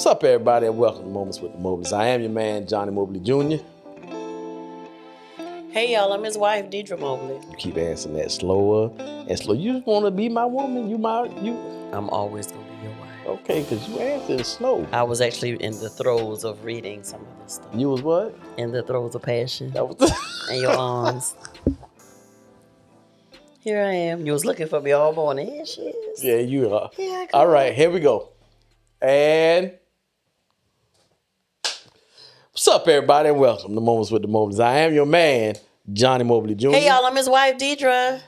What's up, everybody, and welcome to Moments with the Mobleys. I am your man, Johnny Mobley Jr. Hey, y'all, I'm his wife, Deirdra Mobley. You keep answering that slower and slower. You just want to be my woman? I'm always going to be your wife. Okay, because you answered slow. I was actually in the throes of reading some of this stuff. You was what? In the throes of passion. That was and your arms. Here I am. You was looking for me all morning. Here she is. Yeah, you are. Here I go. All right, here we go. And what's up, everybody, and welcome to Moments with the Mobleys. I am your man, Johnny Mobley Jr. Hey, y'all, I'm his wife, Deirdra.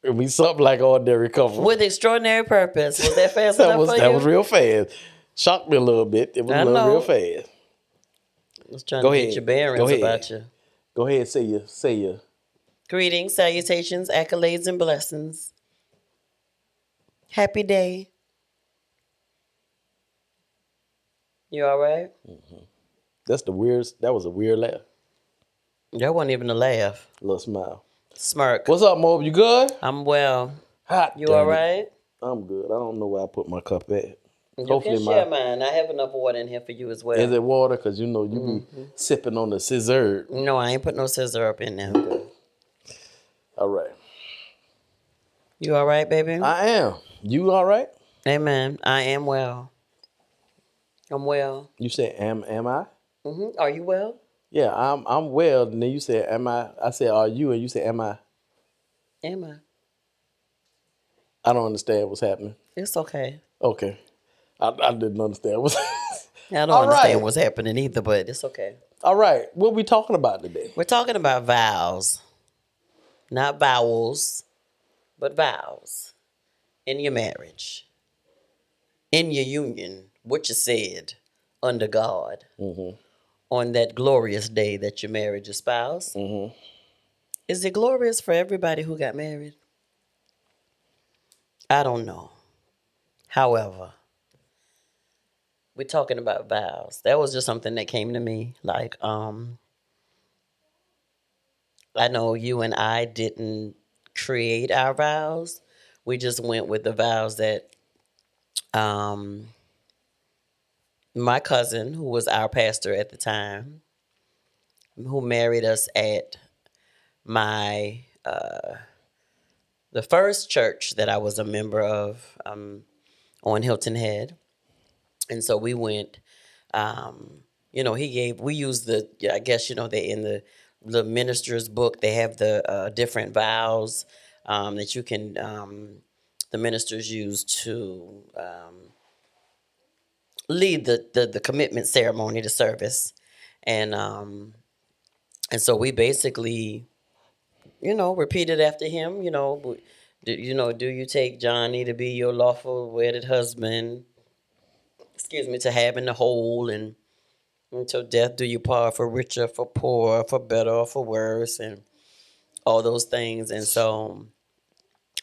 We something like ordinary couple. With extraordinary purpose. Was that fast enough for you? That was real fast. Shocked me a little bit. It was real fast. I was trying to get your bearings about you. Go ahead, say your. Greetings, salutations, accolades, and blessings. Happy day. You all right? Mm-hmm. That was a weird laugh. That wasn't even a laugh. A little smile. Smirk. What's up, Mob? You good? I'm well. Hot. You all right? I'm good. I don't know where I put my cup at. You can share mine. I have enough water in here for you as well. Is it water? Because you know you be sipping on the scissor. No, I ain't put no scissor up in there. Okay. All right. You all right, baby? I am. You all right? Amen. I am well. I'm well. You said, am I? Mm-hmm. Are you well? Yeah, I'm well. And then you said, am I? I said, are you? And you said, am I? Am I? I don't understand what's happening. It's okay. Okay. I didn't understand what's I don't understand what's happening either, but it's okay. All right. What we talking about today? We're talking about vows. Not vowels, but vows. In your marriage. In your union. What you said under God. Mm-hmm. On that glorious day that you married your spouse. Mm-hmm. Is it glorious for everybody who got married? I don't know. However, we're talking about vows. That was just something that came to me. Like, I know you and I didn't create our vows. We just went with the vows that my cousin, who was our pastor at the time, who married us at my the first church that I was a member of on Hilton Head. And so we went, we used I guess, they in the minister's book, they have the different vows that you can, the ministers use to lead the commitment ceremony, the service. And so we basically, repeated after him, do you take Johnny to be your lawful wedded husband? To have in the whole, and until death do you part, for richer, for poor, for better, or for worse, and all those things. And so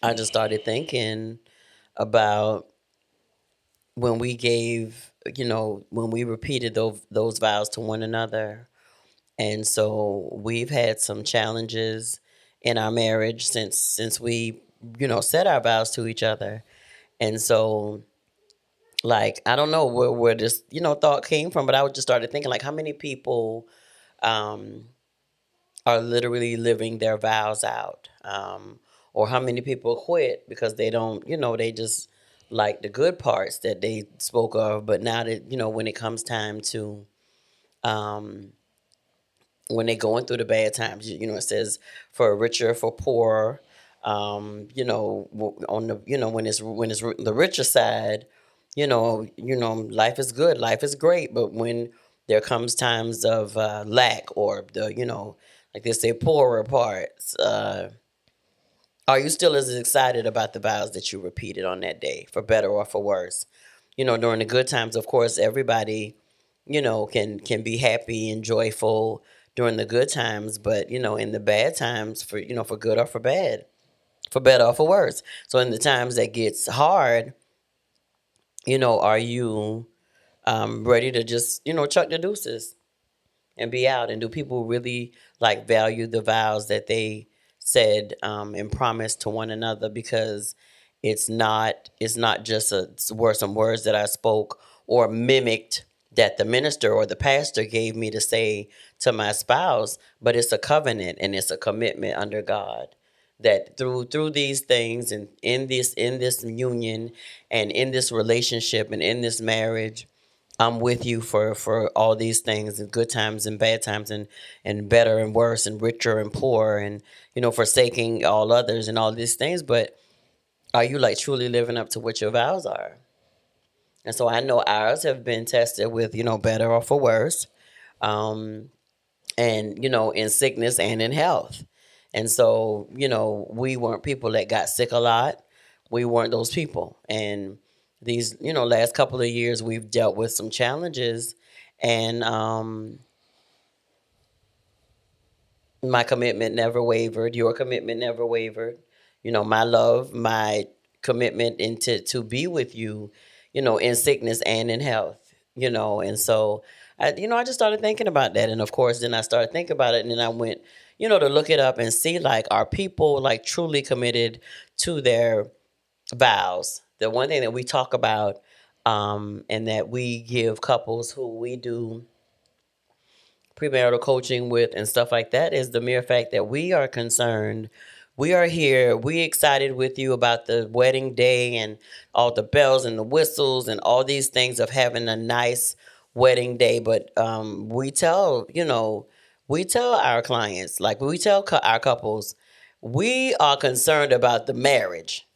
I just started thinking about when we gave, when we repeated those vows to one another. And so we've had some challenges in our marriage since we, said our vows to each other. And so, like, I don't know where this, thought came from, but I just started thinking, like, how many people are literally living their vows out? Or how many people quit because they don't, they just like the good parts that they spoke of, but now that, when it comes time to, when they're going through the bad times, it says for richer, for poorer, on the, when it's the richer side, life is good, life is great. But when there comes times of lack or the, like they say, poorer parts, are you still as excited about the vows that you repeated on that day, for better or for worse? During the good times, of course, everybody, can be happy and joyful during the good times, but, in the bad times, for good or for bad, for better or for worse. So in the times that gets hard, are you ready to just, chuck the deuces and be out? And do people really value the vows that they said and promised to one another? Because it's not just some words that I spoke or mimicked that the minister or the pastor gave me to say to my spouse, but it's a covenant and it's a commitment under God that through these things and in this union and in this relationship and in this marriage, I'm with you for all these things, and good times and bad times, and better and worse and richer and poor, and forsaking all others and all these things. But are you like truly living up to what your vows are? And so I know ours have been tested with better or for worse, um, and in sickness and in health. And so we weren't people that got sick a lot. We weren't those people. And these last couple of years we've dealt with some challenges, and my commitment never wavered. Your commitment never wavered. My love, my commitment into to be with you, in sickness and in health. And so I just started thinking about that, and of course, then I started thinking about it, and then I went, to look it up and see, like, are people like truly committed to their vows? The one thing that we talk about, and that we give couples who we do premarital coaching with and stuff like that, is the mere fact that we are concerned. We are here. We excited with you about the wedding day and all the bells and the whistles and all these things of having a nice wedding day. But we tell our clients, like we tell our couples, we are concerned about the marriage.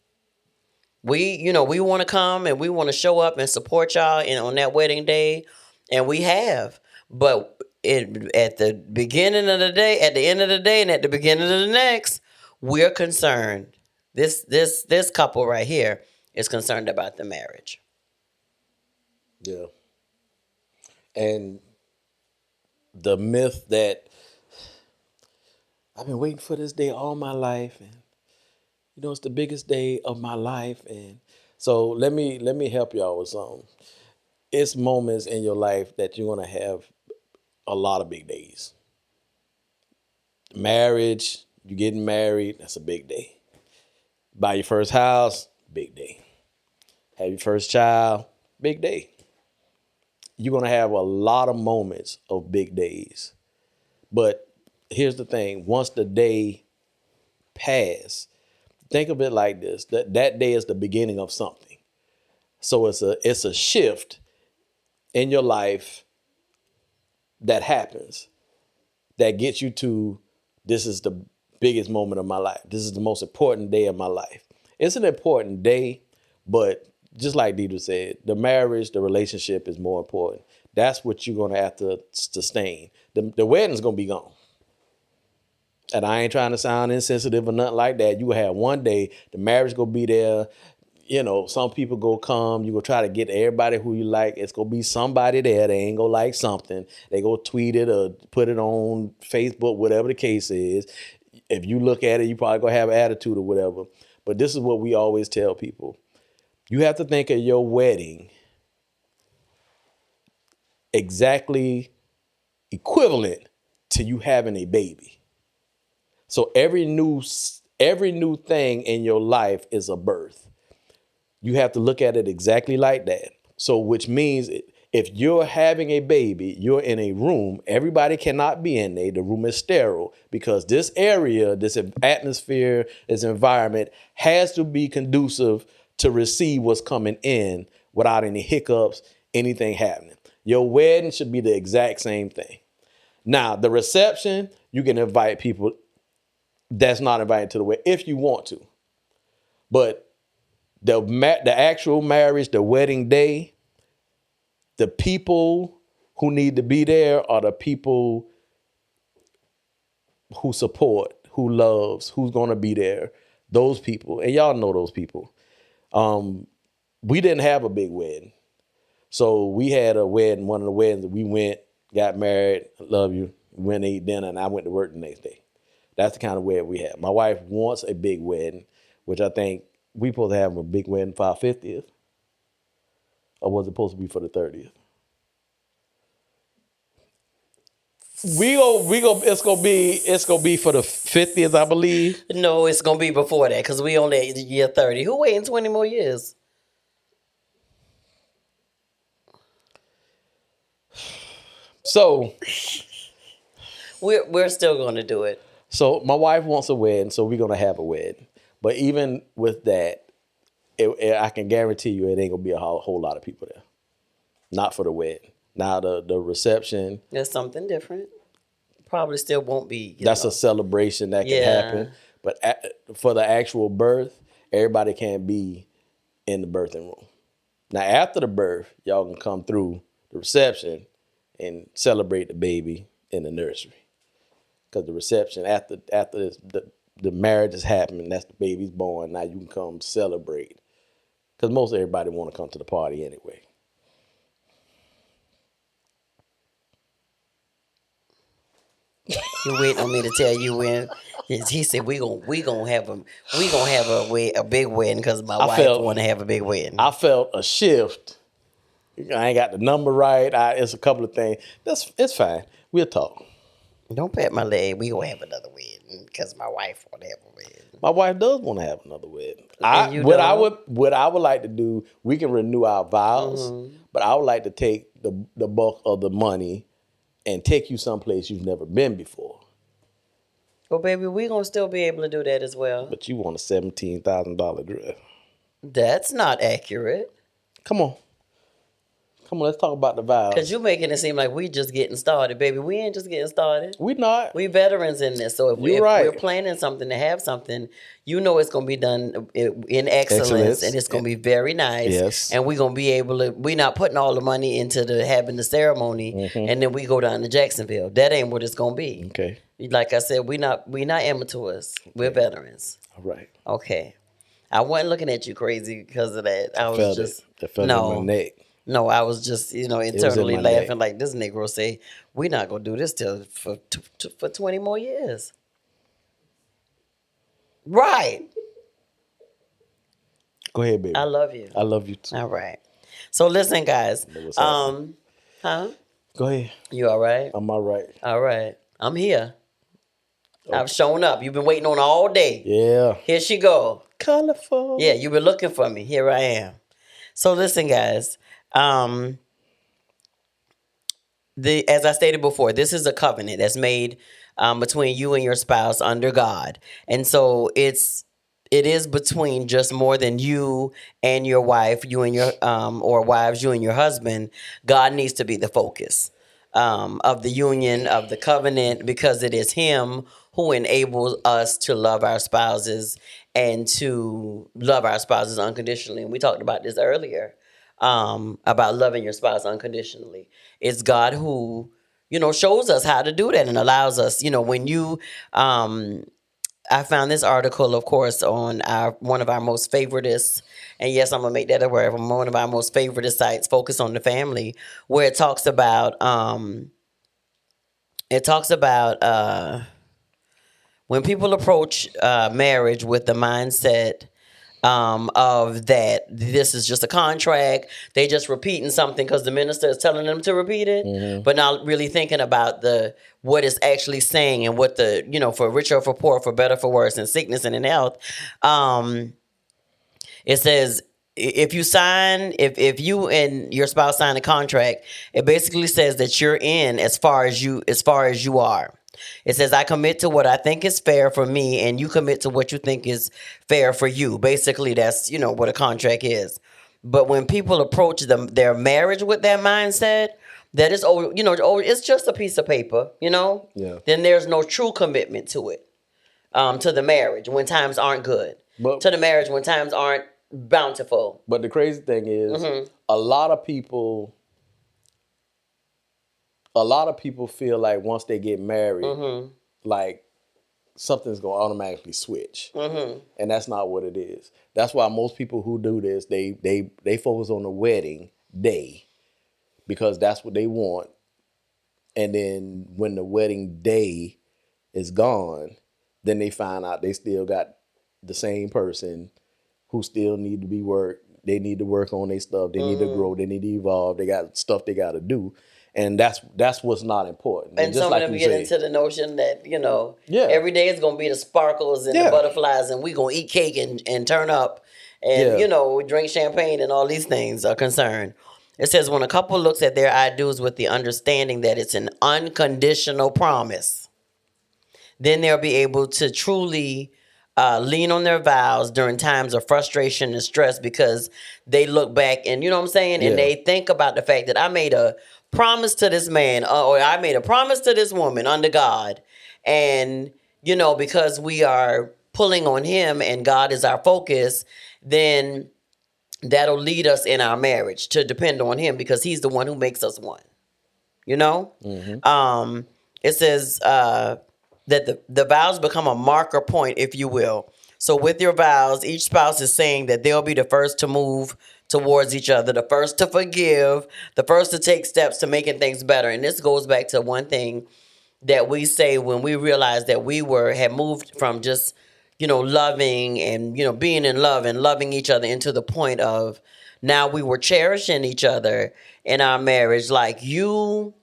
We want to come and we want to show up and support y'all on that wedding day, and we have. But at the beginning of the day, at the end of the day, and at the beginning of the next, we're concerned. This couple right here is concerned about the marriage. Yeah. And the myth that I've been waiting for this day all my life, and it's the biggest day of my life. And so let me help y'all with something. It's moments in your life that you're gonna have a lot of big days. Marriage, you getting married, that's a big day. Buy your first house, big day. Have your first child, big day. You're gonna have a lot of moments of big days. But here's the thing, once the day passes, think of it like this, that day is the beginning of something. So it's a shift in your life that happens that gets you to, this is the biggest moment of my life. This is the most important day of my life. It's an important day, but just like Deirdra said, the marriage, the relationship is more important. That's what you're going to have to sustain. The wedding's going to be gone. And I ain't trying to sound insensitive or nothing like that. You will have one day, the marriage going to be there. Some people go come, you go try to get everybody who you like. It's going to be somebody there. They ain't going to like something. They go tweet it or put it on Facebook, whatever the case is. If you look at it, you probably going to have an attitude or whatever. But this is what we always tell people. You have to think of your wedding exactly equivalent to you having a baby. So every new thing in your life is a birth. You have to look at it exactly like that. So which means if you're having a baby, you're in a room, everybody cannot be in there. The room is sterile because this area, this atmosphere, this environment has to be conducive to receive what's coming in without any hiccups, anything happening. Your wedding should be the exact same thing. Now, the reception, you can invite people that's not invited to the wedding if you want to. But the actual marriage, the wedding day, the people who need to be there are the people who support, who loves, who's going to be there. Those people. And y'all know those people. We didn't have a big wedding. So we had a wedding, one of the weddings that we went, got married, love you, went and ate dinner, and I went to work the next day. That's the kind of wedding we had. My wife wants a big wedding, which I think we supposed to have a big wedding for our 50th. Or was it supposed to be for the 30th? It's gonna be for the 50th, I believe. No, it's gonna be before that because we only at year 30. Who waiting 20 more years? So We're still going to do it. So my wife wants a wedding, so we're gonna have a wedding. But even with that, I can guarantee you it ain't gonna be a whole lot of people there. Not for the wedding. Now the reception. There's something different. Probably still won't be. That's a celebration that can happen. But for the actual birth, everybody can't be in the birthing room. Now after the birth, y'all can come through the reception and celebrate the baby in the nursery. Because the reception after the marriage is happening, that's the baby's born. Now you can come celebrate. Because most everybody want to come to the party anyway. You waiting on me to tell you when? He said we gonna have a big wedding because my wife want to have a big wedding. I felt a shift. I ain't got the number right. It's a couple of things. It's fine. We'll talk. Don't pat my leg. We gonna have another wedding because my wife want to have a wedding. My wife does want to have another wedding. What I would like to do, we can renew our vows, but I would like to take the bulk of the money and take you someplace you've never been before. Well, baby, we gonna still be able to do that as well. But you want a $17,000 dress. That's not accurate. Come on, let's talk about the vows. Because you're making it seem like we just getting started, baby. We ain't just getting started. We not. We veterans in this. So if we're planning something to have something, you know it's going to be done in excellence. And it's going to be very nice. Yes. And we're going to be able to, we're not putting all the money into having the ceremony and then we go down to Jacksonville. That ain't what it's going to be. Okay. Like I said, we not amateurs. We're veterans. All right. Okay. I wasn't looking at you crazy because of that. I was just, it felt in my neck. No, I was just, internally laughing like this Negro say, we're not going to do this for 20 more years. Right. Go ahead, baby. I love you. I love you too. All right. So listen, guys. Huh? Go ahead. You all right? I'm all right. All right. I'm here. Okay. I've shown up. You've been waiting on all day. Yeah. Here she go. Colorful. Yeah, you've been looking for me. Here I am. So listen, guys. As I stated before, this is a covenant that's made between you and your spouse under God, and so it is between just more than you and your wife, you and your or wives, you and your husband. God needs to be the focus of the union, of the covenant, because it is Him who enables us to love our spouses and to love our spouses unconditionally. And we talked about this earlier. About loving your spouse unconditionally. It's God who, shows us how to do that and allows us, when you, I found this article, of course, on one of our most favoritist, and yes, I'm going to make that a word, from one of our most favoritist sites, Focus on the Family, where it talks about when people approach marriage with the mindset of that this is just a contract. They just repeating something because the minister is telling them to repeat it, but not really thinking about what it's actually saying and what for richer or for poor, for better, for worse, in sickness and in health. It says if you and your spouse sign a contract, it basically says that you're in as far as you are. It says, I commit to what I think is fair for me, and you commit to what you think is fair for you. Basically, that's, what a contract is. But when people approach their marriage with that mindset, that is, it's just a piece of paper, Yeah. Then there's no true commitment to it, to the marriage when times aren't good, to the marriage when times aren't bountiful. But the crazy thing is, a lot of people feel like once they get married, like something's going to automatically switch. And that's not what it is. That's why most people who do this, they focus on the wedding day because that's what they want. And then when the wedding day is gone, then they find out they still got the same person who still need to be worked. They need to work on their stuff. They need to grow. They need to evolve. They got stuff they got to do. And that's what's not important. And some of them get into the notion that, every day is going to be the sparkles and the butterflies and we're going to eat cake and turn up and, we drink champagne and all these things are concerned. It says when a couple looks at their ideals with the understanding that it's an unconditional promise, then they'll be able to truly lean on their vows during times of frustration and stress, because they look back and, you know what I'm saying, and Yeah. they think about the fact that I made a promise to this man, or I made a promise to this woman under God. And, you know, because we are pulling on him and God is our focus, then that'll lead us in our marriage to depend on him, because he's the one who makes us one. You know? It says that the vows become a marker point, if you will. So with your vows, each spouse is saying that they'll be the first to move towards each other, the first to forgive, the first to take steps to making things better. And this goes back to one thing that we say when we realized that we had moved from just, you know, loving and, you know, being in love and loving each other into the point of now we were cherishing each other in our marriage. Like you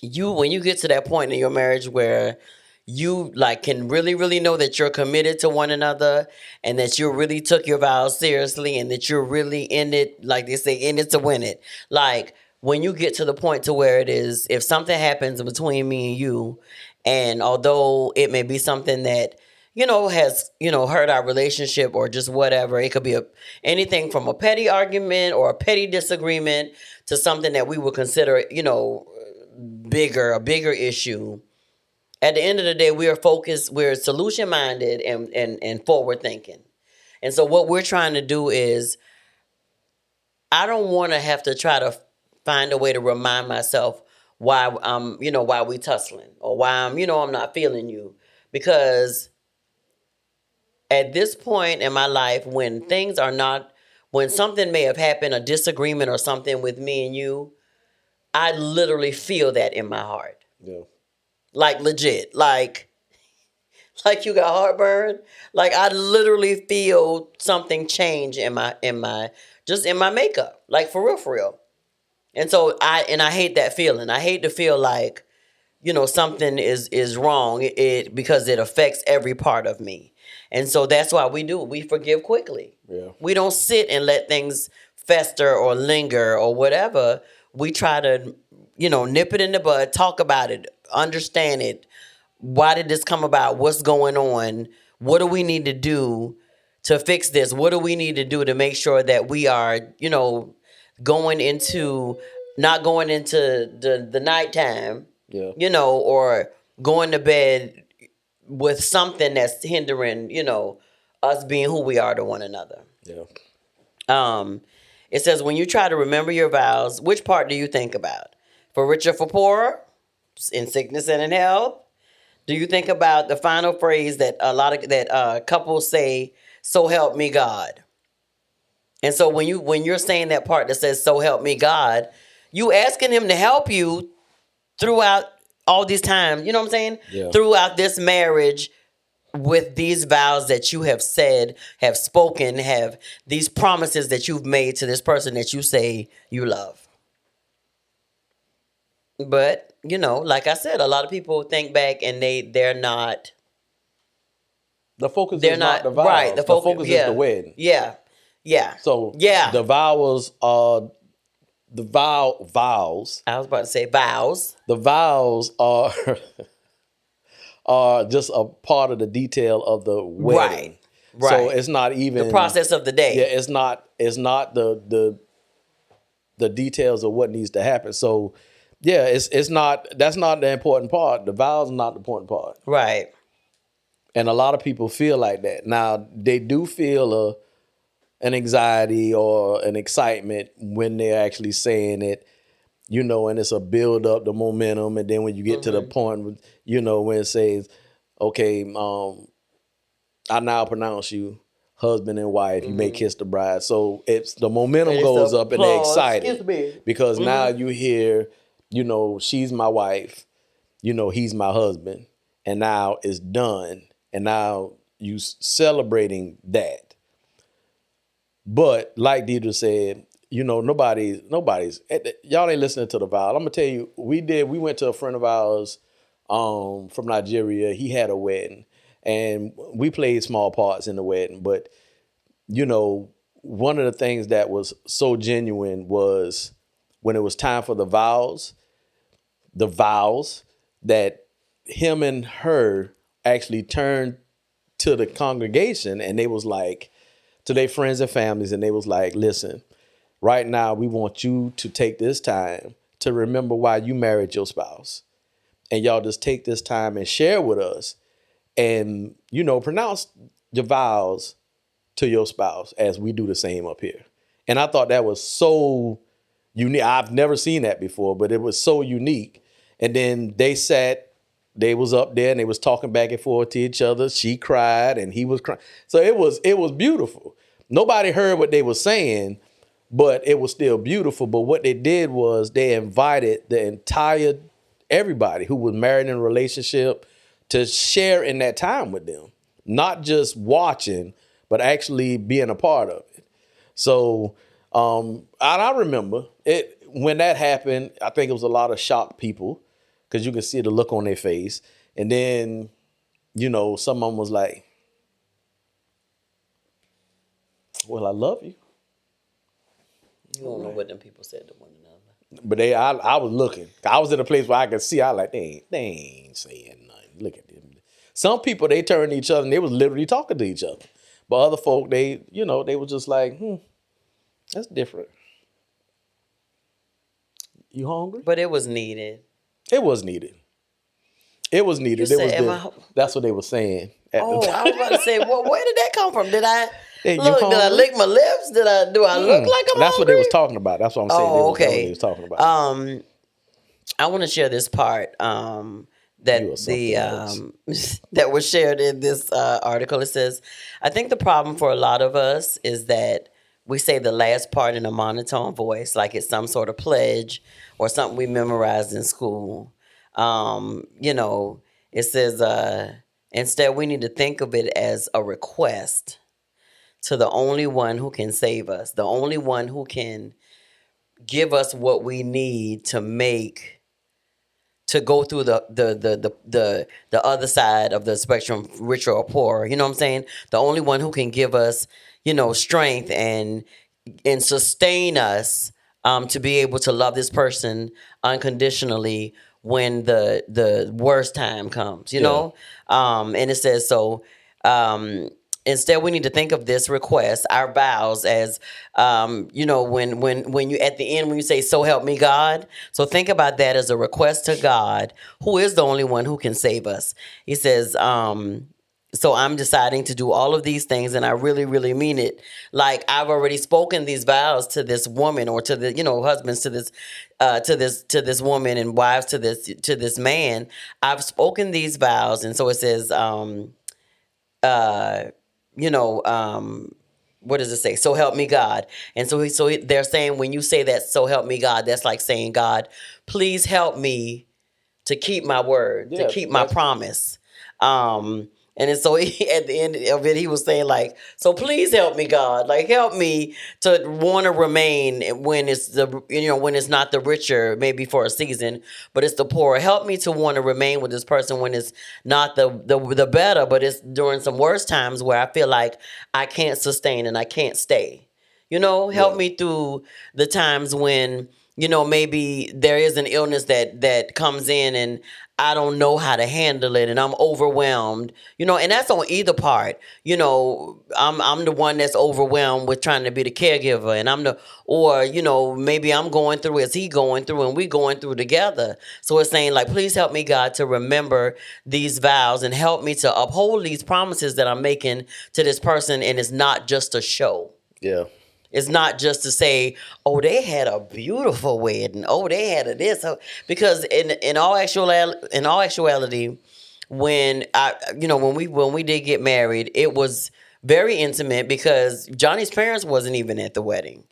when you get to that point in your marriage where you like can really know that you're committed to one another, and that you really took your vows seriously, and that you're really in it, like they say, in it to win it. Like when you get to the point to where it is, if something happens between me and you, and although it may be something that, you know, has, you know, hurt our relationship or just whatever, it could be anything from a petty argument or a petty disagreement to something that we would consider, you know, a bigger issue. At the end of the day, we are focused, we're solution minded and forward thinking. And so what we're trying to do is, I don't want to have to try to find a way to remind myself why I'm, you know, why we tussling, or why I'm, you know, I'm not feeling you. Because at this point in my life, when things are not, when something may have happened, a disagreement or something with me and you, I literally feel that in my heart. Yeah. Like legit. Like you got heartburn. Like I literally feel something change in my just in my makeup. Like for real, for real. And so I hate that feeling. I hate to feel like, you know, something is wrong because it affects every part of me. And so that's why we forgive quickly. Yeah. We don't sit and let things fester or linger or whatever. We try to, you know, nip it in the bud, talk about it, understand it. Why did this come about? What's going on? What do we need to do to fix this? What do we need to do to make sure that we are, you know, not going into the nighttime, Yeah. you know, or going to bed with something that's hindering, you know, us being who we are to one another. Yeah. It says, when you try to remember your vows, which part do you think about? For richer, for poorer, in sickness and in health? Do you think about the final phrase that couples say, "So help me God"? And so when you're saying that part that says, "So help me God," you asking him to help you throughout all these times. You know what I'm saying? Yeah. Throughout this marriage, with these vows that you have said, have spoken, have these promises that you've made to this person that you say you love. But, you know, like I said, a lot of people think back and they're not. The focus They're is not not the vows. right. The focus yeah, is the wedding. Yeah, yeah. So yeah. the vows are vows. I was about to say vows. The vows are are just a part of the detail of the wedding. Right. So it's not even The process of the day. Yeah, it's not the details of what needs to happen. So yeah, it's not, that's not the important part. The vows are not the important part. Right. And a lot of people feel like that. Now, they do feel an anxiety or an excitement when they're actually saying it, you know, and it's a build up, the momentum. And then when you get to the point, you know, when it says, okay, I now pronounce you husband and wife, you may kiss the bride. So it's the momentum goes up and they're excited because now you hear, you know, she's my wife, you know, he's my husband, and now it's done. And now you celebrating that. But like Deirdra said, you know, nobody's, y'all ain't listening to the vow. I'm gonna tell you, we went to a friend of ours from Nigeria. He had a wedding and we played small parts in the wedding, but you know, one of the things that was so genuine was when it was time for the vows that him and her actually turned to the congregation and they was like, to their friends and families, and they was like, listen, right now we want you to take this time to remember why you married your spouse. And y'all just take this time and share with us and, pronounce your vows to your spouse as we do the same up here. And I thought that was so unique. I've never seen that before, but it was so unique. And then they was up there and they was talking back and forth to each other. She cried and he was crying. So it was beautiful. Nobody heard what they were saying, but it was still beautiful. But what they did was they invited the entire everybody who was married in a relationship to share in that time with them, not just watching, but actually being a part of it. So and I remember it when that happened. I think it was a lot of shocked people because you could see the look on their face. And then, some of them was like, well, I love you. You don't know what them people said to one another. But I was looking. I was in a place where I could see. I was like, they ain't saying nothing. Look at them. Some people, they turned to each other and they was literally talking to each other. But other folk, they were just like, that's different. You hungry? But it was needed. It was needed. It was needed. You said, that's what they were saying. I was about to say, well, where did that come from? Did I Hey, look? Did I lick my lips? Do I look like I'm That's hungry? what they was talking about. That's what I'm saying. Oh, That's what okay. they was talking about. I want to share this part that was shared in this article. It says, I think the problem for a lot of us is that we say the last part in a monotone voice, like it's some sort of pledge or something we memorized in school. It says, instead we need to think of it as a request to the only one who can save us, the only one who can give us what we need to go through the other side of the spectrum, richer or poorer. You know what I'm saying? The only one who can give us, strength and sustain us to be able to love this person unconditionally when the worst time comes, you know? And it says, so instead we need to think of this request, our vows, as, when you, at the end, when you say, so help me God. So think about that as a request to God, who is the only one who can save us. He says, so I'm deciding to do all of these things, and I really, really mean it. Like, I've already spoken these vows to this woman, or to the, husbands to this woman, and wives to this man. I've spoken these vows, and so it says, what does it say? So help me God. And so they're saying, when you say that, so help me God, that's like saying, God, please help me to keep my word, to keep my promise. And so at the end of it, he was saying, like, so please help me, God, like, help me to want to remain when it's when it's not the richer, maybe for a season, but it's the poorer. Help me to want to remain with this person when it's not the better, but it's during some worse times where I feel like I can't sustain and I can't stay. Help me through the times when, maybe there is an illness that comes in and I don't know how to handle it and I'm overwhelmed, and that's on either part. I'm the one that's overwhelmed with trying to be the caregiver, and maybe I'm going through as he going through and we going through together. So it's saying, like, please help me, God, to remember these vows and help me to uphold these promises that I'm making to this person. And it's not just a show. Yeah. It's not just to say, oh, they had a beautiful wedding. Oh, they had a this. Because in all actuality, when we did get married, it was very intimate because Johnny's parents wasn't even at the wedding,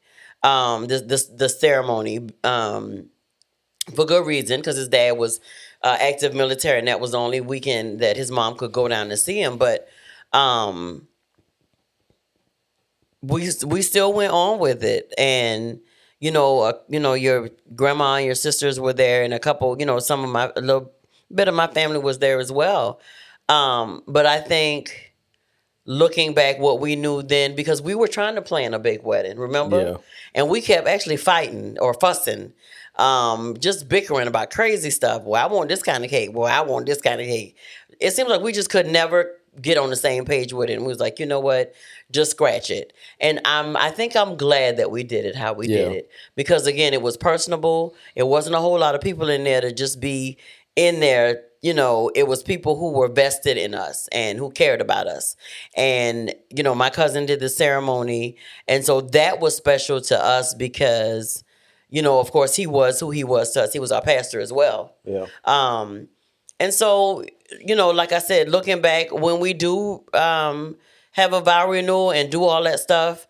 the ceremony, for good reason, because his dad was active military, and that was the only weekend that his mom could go down to see him. But we still went on with it, and your grandma and your sisters were there, and a couple, a little bit of my family was there as well. But I think looking back what we knew then, because we were trying to plan a big wedding, remember? Yeah. And we kept actually fighting or fussing, just bickering about crazy stuff. Well, I want this kind of cake. Well, I want this kind of cake. It seems like we just could never get on the same page with it. And we was like, you know what? Just scratch it. And I think I'm glad that we did it how we did Yeah. it. Because again, it was personable. It wasn't a whole lot of people in there to just be in there. You know, it was people who were vested in us and who cared about us. And, you know, my cousin did the ceremony. And so that was special to us because, you know, of course, he was who he was to us. He was our pastor as well. Yeah. And so, you know, like I said, looking back, when we do have a vow renewal and do all that stuff,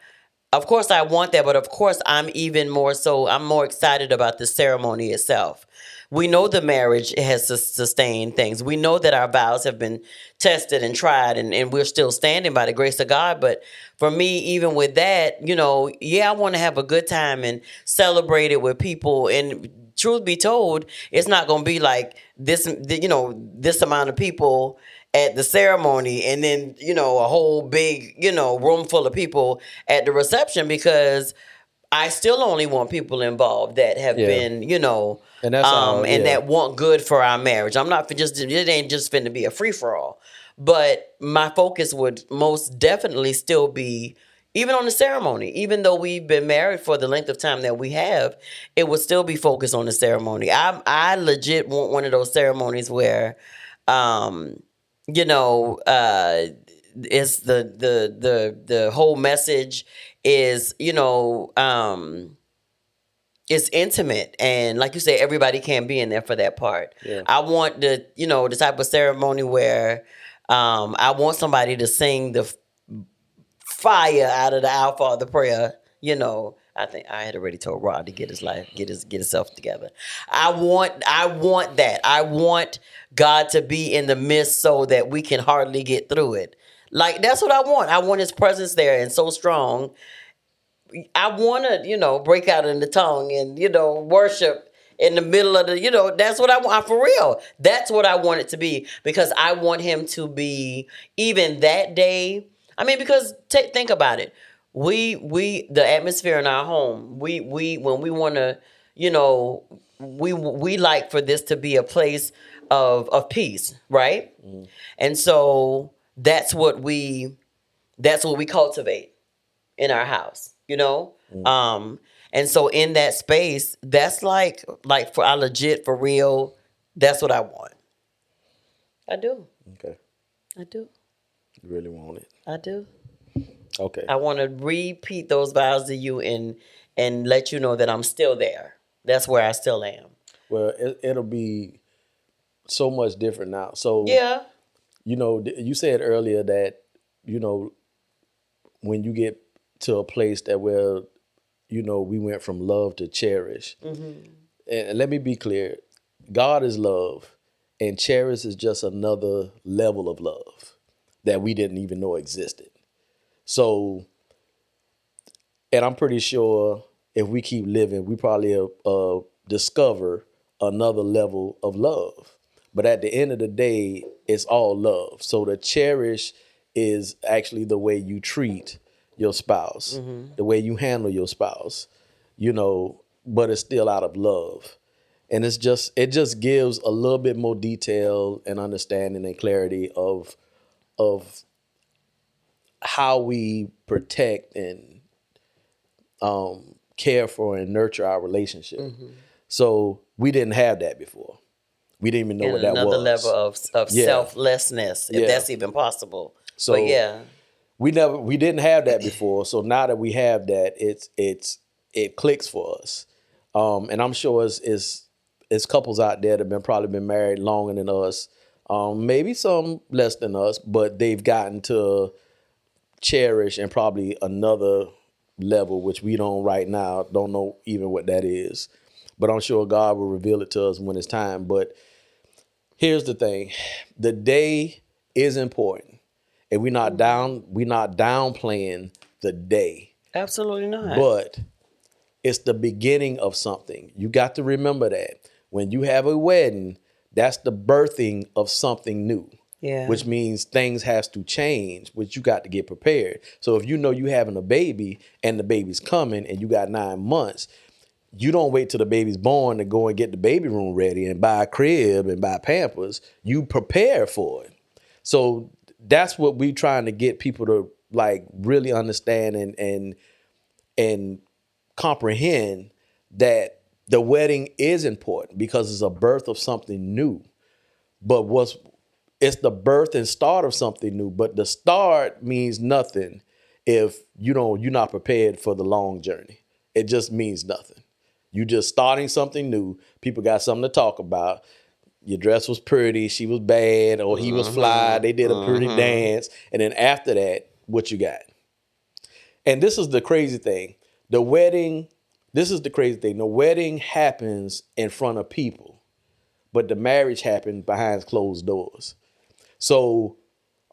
of course I want that, but of course I'm more excited about the ceremony itself. We know the marriage has sustained things. We know that our vows have been tested and tried, and we're still standing by the grace of God. But for me, even with that, you know, yeah, I want to have a good time and celebrate it with people. And truth be told, it's not going to be like this, you know, this amount of people at the ceremony and then, you know, a whole big, you know, room full of people at the reception, because I still only want people involved that have been, you know, And that's and that want good for our marriage. I'm not it ain't just finna be a free for all. But my focus would most definitely still be, even on the ceremony, even though we've been married for the length of time that we have, it would still be focused on the ceremony. I legit want one of those ceremonies where, you know, it's the whole message is, you know, it's intimate, and like you say, everybody can't be in there for that part. Yeah. I want the type of ceremony where I want somebody to sing the fire out of the Our Father prayer. You know, I think I had already told Rod to get himself together. I want that. I want God to be in the midst so that we can hardly get through it. Like, that's what I want. I want His presence there and so strong. I want to, you know, break out in the tongue and, you know, worship in the middle of the, you know, that's what I want. For real. That's what I want it to be, because I want Him to be, even that day. I mean, because think about it. The atmosphere in our home, we when we want to, you know, we like for this to be a place of peace, right? Mm. And so that's what we cultivate in our house, you know? Mm. And so in that space, that's like for I legit, for real, that's what I want. I do. Okay. I do. You really want it? I do. Okay. I want to repeat those vows to you and let you know that I'm still there. That's where I still am. Well, it'll be so much different now. So, yeah, you know, you said earlier that, you know, when you get to a place that where, you know, we went from love to cherish. Mm-hmm. And let me be clear. God is love, and cherish is just another level of love that we didn't even know existed. So, and I'm pretty sure if we keep living, we probably discover another level of love. But at the end of the day, it's all love. So the cherish is actually the way you treat your spouse, mm-hmm. the way you handle your spouse, you know, but it's still out of love. And it just gives a little bit more detail and understanding and clarity of how we protect and care for and nurture our relationship. Mm-hmm. So we didn't have that before. We didn't even know what that was. Another level of selflessness, if that's even possible. So but yeah, we didn't have that before. So now that we have that, it clicks for us. And I'm sure it's couples out there that have probably been married longer than us, maybe some less than us, but they've gotten to cherish and probably another level, which we don't right now, don't know even what that is. But I'm sure God will reveal it to us when it's time. But here's the thing. The day is important. And we're not downplaying the day. Absolutely not. But it's the beginning of something. You got to remember that. When you have a wedding, that's the birthing of something new. Yeah. which means things has to change, which you got to get prepared. So if you know you having a baby and the baby's coming and you got 9 months, you don't wait till the baby's born to go and get the baby room ready and buy a crib and buy Pampers. You prepare for it. So that's what we trying to get people to like really understand and comprehend, that the wedding is important because it's a birth of something new. But it's the birth and start of something new. But the start means nothing if you're not prepared for the long journey. It just means nothing. You just starting something new. People got something to talk about. Your dress was pretty, she was bad, or he was fly. They did a pretty dance. And then after that, what you got? And this is the crazy thing. The wedding happens in front of people, but the marriage happened behind closed doors. So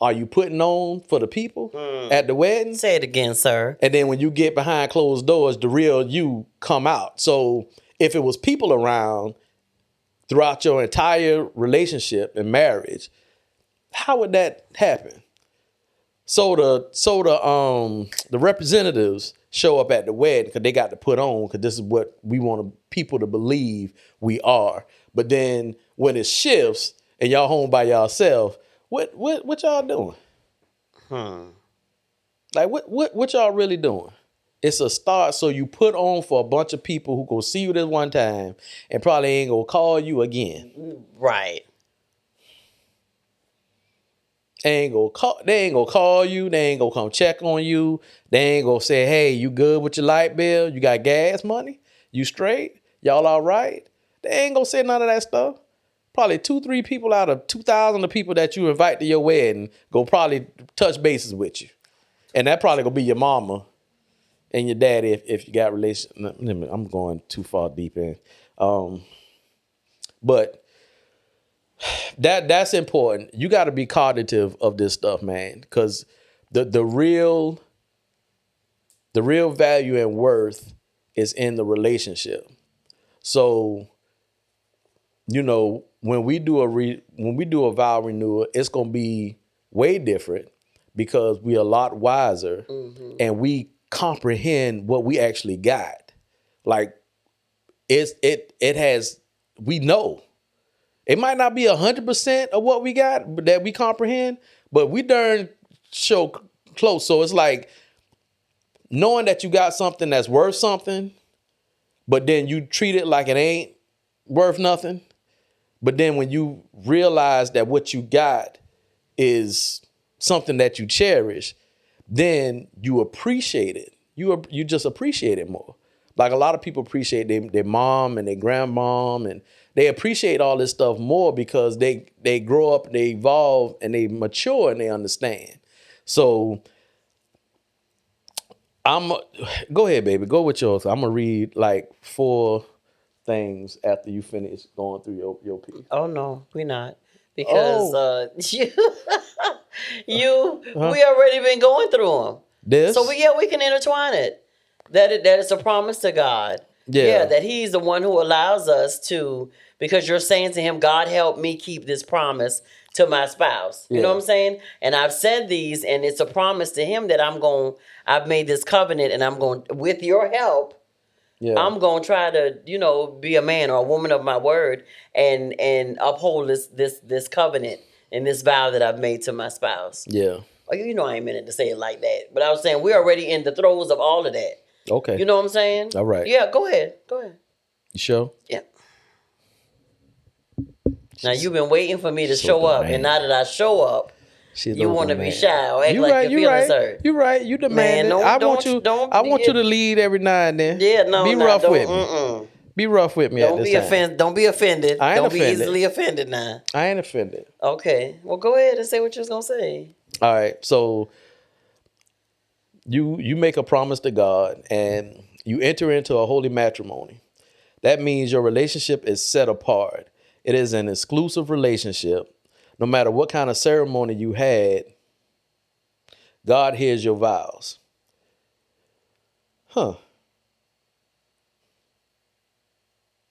are you putting on for the people at the wedding? Say it again, sir. And then when you get behind closed doors, the real you come out. So if it was people around throughout your entire relationship and marriage, how would that happen? So the representatives show up at the wedding because they got to put on, because this is what we want people to believe we are. But then when it shifts and y'all home by yourself, what y'all doing? Like what y'all really doing? It's a start. So you put on for a bunch of people who go see you this one time and probably ain't gonna call you again. Right. They ain't gonna call you. They ain't gonna come check on you. They ain't gonna say, hey, you good with your light bill? You got gas money? You straight? Y'all all right? They ain't gonna say none of that stuff. Probably 2-3 people out of 2,000 of people that you invite to your wedding go probably touch bases with you. And that probably gonna be your mama and your daddy if you got relation. I'm going too far deep in. But that's important. You got to be cognitive of this stuff, man, because the real value and worth is in the relationship. So, when we do a vow renewal, it's gonna be way different because we're a lot wiser and we comprehend what we actually got. Like we know. It might not be 100% of what we got that we comprehend, but we darn show close. So it's like knowing that you got something that's worth something, but then you treat it like it ain't worth nothing. But then when you realize that what you got is something that you cherish, then you appreciate it. You just appreciate it more. Like a lot of people appreciate their mom and their grandmom, and they appreciate all this stuff more because they grow up, they evolve, and they mature and they understand. So go ahead, baby. Go with yours. I'm gonna read like 4 things after you finish going through your piece. Oh no, we're not. Because we already been going through them. This? So we can intertwine it. That is a promise to God. Yeah, that he's the one who allows us to, because you're saying to him, God, help me keep this promise to my spouse. You know what I'm saying? And I've said these, and it's a promise to him that I've made this covenant, and I'm going, with your help, I'm going to try to, be a man or a woman of my word and uphold this covenant and this vow that I've made to my spouse. Yeah. I ain't meant it to say it like that. But I was saying we're already in the throes of all of that. Okay. You know what I'm saying? All right. Yeah, go ahead. You sure? Yeah. Now, you've been waiting for me to show up, and now that I show up, you want to be shy or act like your feelings hurt. You're right. You demand it. I want you to lead every now and then. Yeah, no, be rough with me. Be rough with me at this time. Don't be offended. I ain't don't offended. be easily offended now. I ain't offended. Okay. Well, go ahead and say what you was going to say. All right. So you make a promise to God and you enter into a holy matrimony. That means your relationship is set apart. It is an exclusive relationship. No matter what kind of ceremony you had, God hears your vows.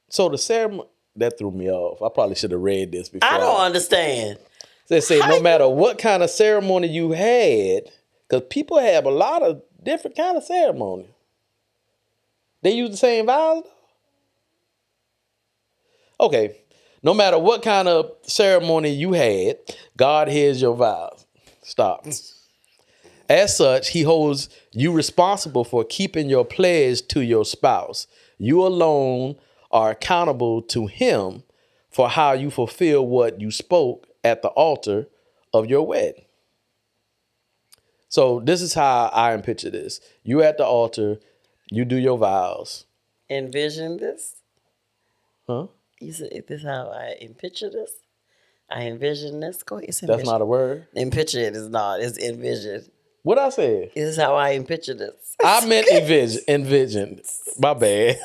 So the ceremony, that threw me off. I probably should have read this before. I don't understand. They say no matter what kind of ceremony you had, because people have a lot of different kind of ceremony. They use the same vows. Okay, no matter what kind of ceremony you had, God hears your vows. Stop. As such, he holds you responsible for keeping your pledge to your spouse. You alone are accountable to him for how you fulfill what you spoke at the altar of your wedding. So this is how I picture this. You at the altar, you do your vows. Envision this. Huh? You said this is how I picture this. I envision this. Go ahead. That's not a word. In picture it is not. It's envision. What I said? This is how I picture this. I meant envision. Envision. My bad.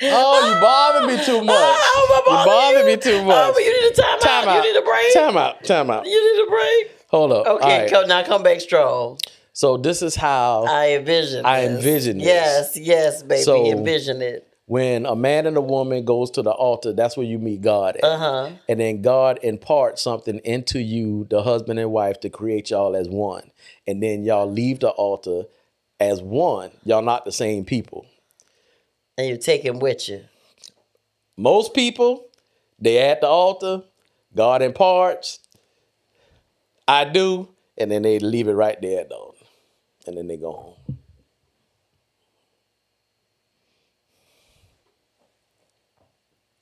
Oh, you bothered me too much. Oh, you bothered me too much. Oh, but you need a time out. You need a break. Time out. You need a break. Hold up. Okay, right. now come back strong. So this is how I envision this. Yes, baby. So, envision it. When a man and a woman goes to the altar, that's where you meet God at. Uh-huh. And then God imparts something into you, the husband and wife, to create y'all as one. And then y'all leave the altar as one. Y'all not the same people. And you take him with you. Most people, they at the altar, God imparts, I do, and then they leave it right there at the altar. And then they go home.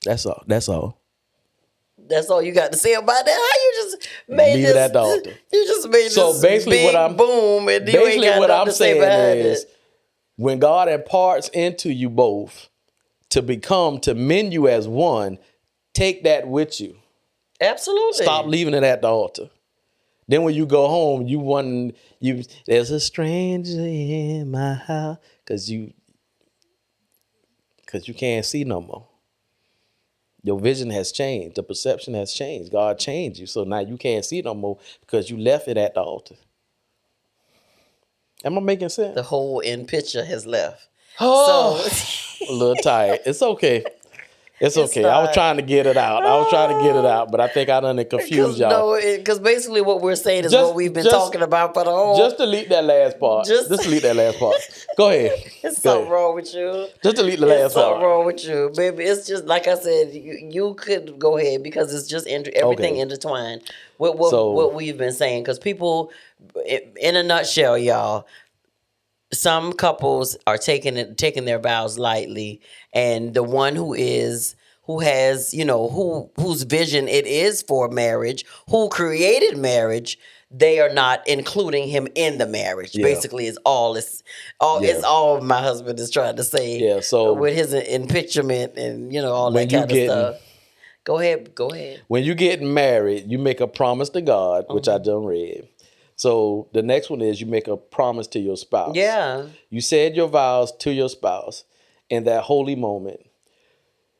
That's all. That's all you got to say about that. How you just made leave this? It at the altar. You just made so this basically big what I'm boom, and you basically ain't got what nothing I'm to say saying behind is it. when God imparts into you both to mend you as one, take that with you. Absolutely. Stop leaving it at the altar. Then when you go home, there's a stranger in my house because you can't see no more. Your vision has changed. The perception has changed. God changed you. So now you can't see no more because you left it at the altar. Am I making sense? The whole in picture has left. Oh, So a little tired. It's okay. It's okay. I was trying to get it out. But I think I done confused y'all. Because basically what we're saying is what we've been talking about for the whole. Just delete that last part. Just delete that last part. Go ahead. It's something wrong with you. Just delete the last part. It's something wrong with you, baby. It's just like I said. You could go ahead because it's just everything intertwined with what we've been saying. Because people, in a nutshell, y'all. Some couples are taking their vows lightly, and the one who has whose vision it is for marriage, who created marriage, they are not including him in the marriage. Yeah. Basically, it's all my husband is trying to say. Yeah, so with his impicturement and all that kind of stuff. Go ahead. When you get married, you make a promise to God, which I done read. So the next one is you make a promise to your spouse. Yeah. You said your vows to your spouse in that holy moment.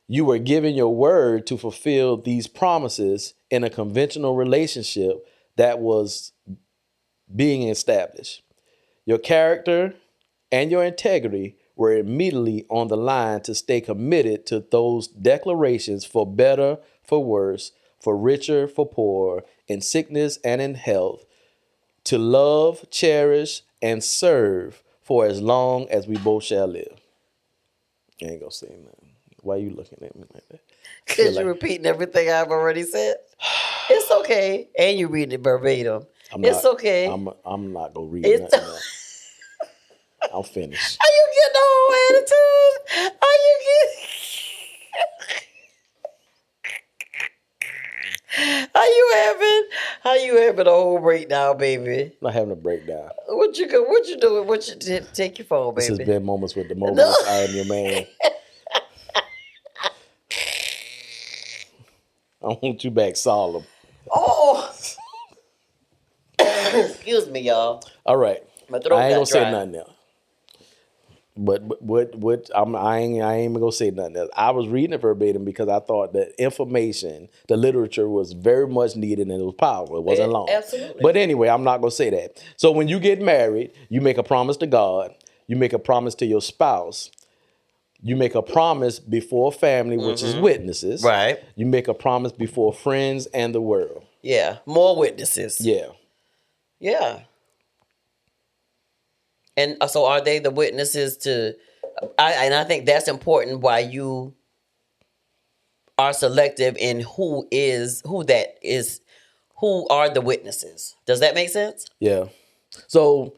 You were given your word to fulfill these promises in a conventional relationship that was being established. Your character and your integrity were immediately on the line to stay committed to those declarations for better, for worse, for richer, for poorer, in sickness and in health, to love, cherish, and serve for as long as we both shall live. I ain't gonna say nothing. Why are you looking at me like that? Because you're repeating everything I've already said. It's okay. And you read it verbatim. It's okay. I'm not gonna read nothing else. I'm finished. Are you getting the whole attitude? Are you getting... How you having a whole breakdown, baby? I'm not having a breakdown. What you doing? Take your phone, baby. This has been Moments with the Mobleys. I am your man. I want you back solemn. Oh. Excuse me, y'all. All right. My throat I ain't gonna got dry. say nothing else. But what I ain't even gonna say nothing else. I was reading it verbatim because I thought that information, the literature was very much needed and it was powerful. It wasn't long. Absolutely. But anyway, I'm not gonna say that. So when you get married, you make a promise to God, you make a promise to your spouse. You make a promise before family, which is witnesses. Right. You make a promise before friends and the world. Yeah. More witnesses. Yeah. Yeah. And so are they the witnesses to, I think that's important why you are selective in who are the witnesses. Does that make sense? Yeah. So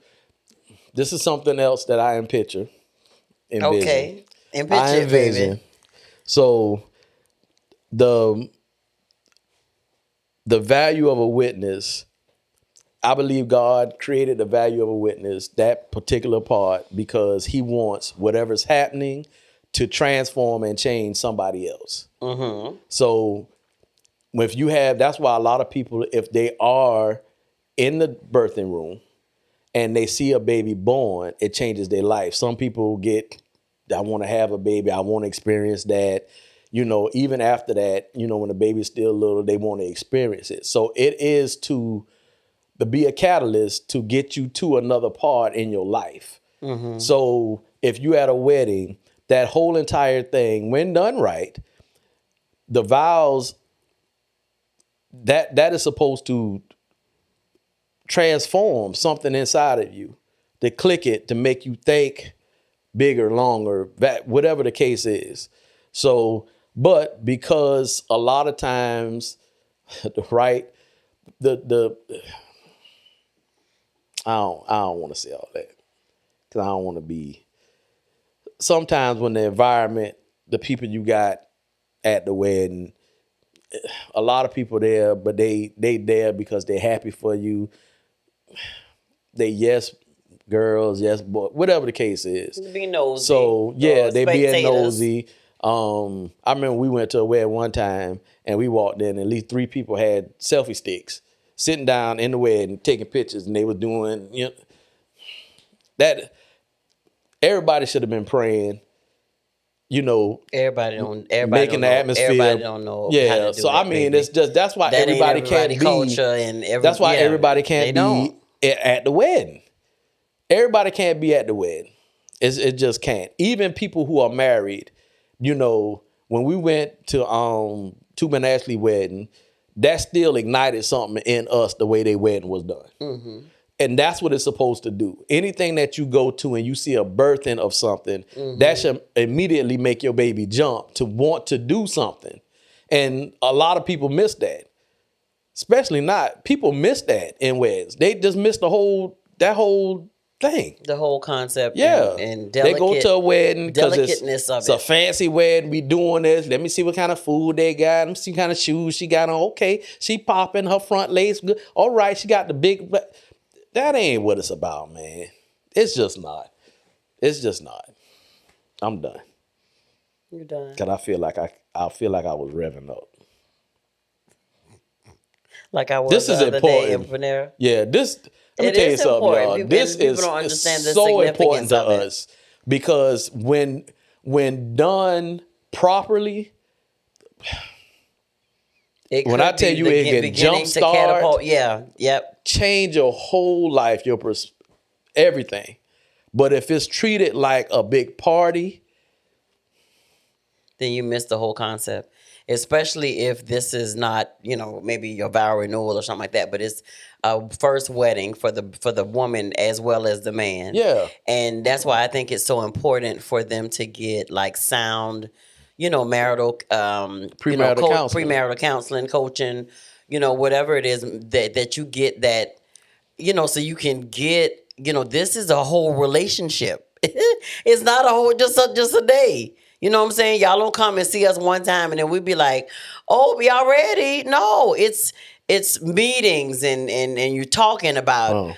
this is something else that I envision. Okay. I Envision it, envision. baby. So the value of a witness, I believe God created the value of a witness, that particular part, because he wants whatever's happening to transform and change somebody else. Mm-hmm. So if you have, that's why a lot of people, if they are in the birthing room and they see a baby born, it changes their life. Some people get, I want to have a baby, I want to experience that. You know, even after that, you know, when the baby's still little, they want to experience it. So it is to be a catalyst to get you to another part in your life. Mm-hmm. So if you at a wedding, that whole entire thing, when done right, the vows, that is supposed to transform something inside of you, to click it, to make you think bigger, longer, whatever the case is. So, but because a lot of times, right, I don't want to say all that, because I don't want to be. Sometimes when the environment, the people you got at the wedding, a lot of people there, but they there because they're happy for you. They yes girls, yes boy, whatever the case is. Be nosy. So yeah, they being spectators. nosy. I remember we went to a wedding one time and we walked in, and at least 3 people had selfie sticks sitting down in the wedding taking pictures, and they were doing, you know, that. Everybody should have been praying. You know, Everybody making the atmosphere. Everybody don't know. Yeah. How to do So that, I mean, baby. it's just that's why That everybody ain't can't be. culture and That's why everybody can't be at the wedding. Everybody can't be at the wedding. It just can't. Even people who are married, you know, when we went to Ben Ashley wedding, that still ignited something in us the way their wedding was done. Mm-hmm. And that's what it's supposed to do. Anything that you go to and you see a birthing of something, that should immediately make your baby jump to want to do something. And a lot of people miss that. Especially people miss that in weddings. They just miss that whole thing. The whole concept. Yeah. And they go to a wedding because delicateness of it's a fancy wedding. We doing this. Let me see what kind of food they got. Let me see what kind of shoes she got on. Okay, she popping, her front lace good. All right, she got the big. That ain't what it's about, man. It's just not. It's just not. I'm done. You're done. Cause I feel like I was revving up. Like I was This the is other important. day in Panera. Yeah, this. Let me It tell you is something, important. y'all. People- This people is don't understand the so important significance to of it. us, because when done properly, when I tell you it can jump start, change your whole life, everything. But if it's treated like a big party, then you miss the whole concept. Especially if this is not, you know, maybe your vow renewal or something like that, but it's a first wedding for the woman as well as the man. Yeah. And that's why I think it's so important for them to get like sound, you know, marital premarital counseling, coaching, you know, whatever it is that you get that, you know, so you can get, you know, this is a whole relationship. It's not a whole just a day. You know what I'm saying? Y'all don't come and see us one time and then we be like, oh, y'all ready? No, it's meetings and you're talking about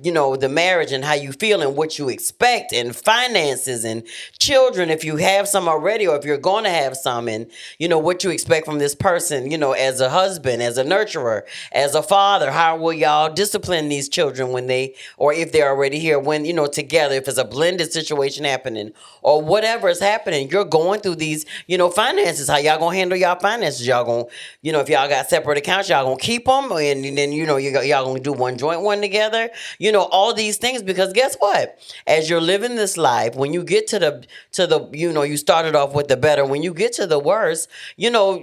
you know, the marriage and how you feel and what you expect and finances and children if you have some already or if you're going to have some, and you know what you expect from this person, you know, as a husband, as a nurturer, as a father. How will y'all discipline these children when they, or if they're already here, when, you know, together, if it's a blended situation happening or whatever is happening, you're going through these, you know, finances. How y'all gonna handle y'all finances? Y'all gonna, you know, if y'all got separate accounts, y'all gonna keep them, and then, you know, y'all gonna do one joint one together. together. You know, all these things, because guess what? As you're living this life, when you get to the you know, you started off with the better. When you get to the worst, you know,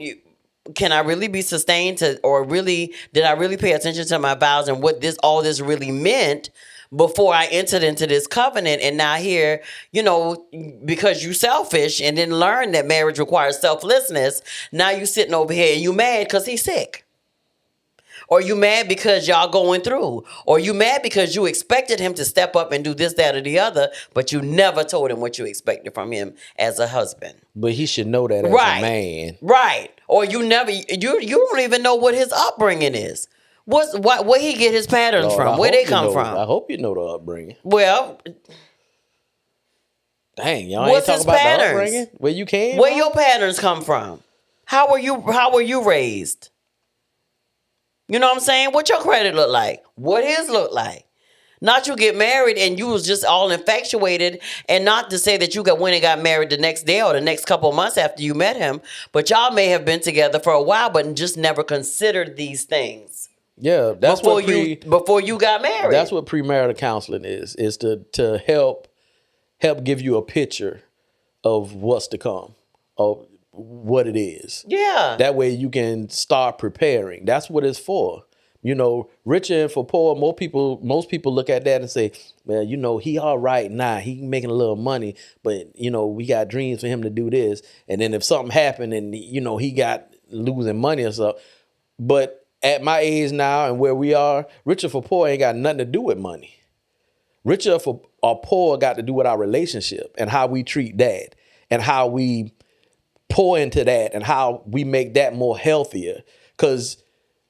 can I really be sustained to, or really, did I really pay attention to my vows and what all this really meant before I entered into this covenant? And now here, you know, because you selfish and didn't learn that marriage requires selflessness, now you sitting over here and you mad because he's sick. Or you mad because y'all going through. Or you mad because you expected him to step up and do this, that, or the other, but you never told him what you expected from him as a husband. But he should know that as Right. a man. Right. Or you don't even know what his upbringing is. Where he get his patterns Lord, from? I Where hope they you come know- from? I hope you know the upbringing. Well, Dang, y'all What's ain't his talking about patterns? the upbringing? Where you came where from? your patterns come from? How were you raised? You know what I'm saying? What your credit look like? What his look like? Not you get married and you was just all infatuated, and not to say that you went and got married the next day or the next couple of months after you met him, but y'all may have been together for a while, but just never considered these things. Yeah, that's before you got married. That's what premarital counseling is to help give you a picture of what's to come, of what it is. Yeah. That way you can start preparing. That's what it's for. You know, richer and for poor, most people look at that and say, well, you know, he all right now. He making a little money, but, you know, we got dreams for him to do this. And then if something happened and, you know, he got losing money or something. But at my age now and where we are, richer for poor ain't got nothing to do with money. Richer or poor got to do with our relationship and how we treat that and how we pour into that and how we make that more healthier. Because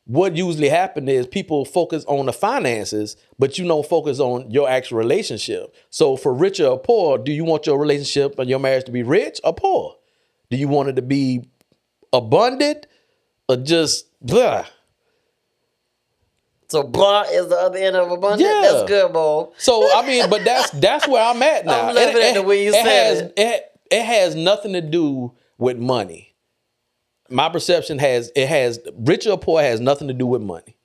what usually happens is people focus on the finances, but you don't focus on your actual relationship. So for richer or poor, do you want your relationship or your marriage to be rich or poor? Do you want it to be abundant or just blah? So blah is the other end of abundance. Yeah. That's good, Bo. So I mean, but that's where I'm at now. I'm living it the way you said it. It has nothing to do with money. My perception has rich or poor has nothing to do with money.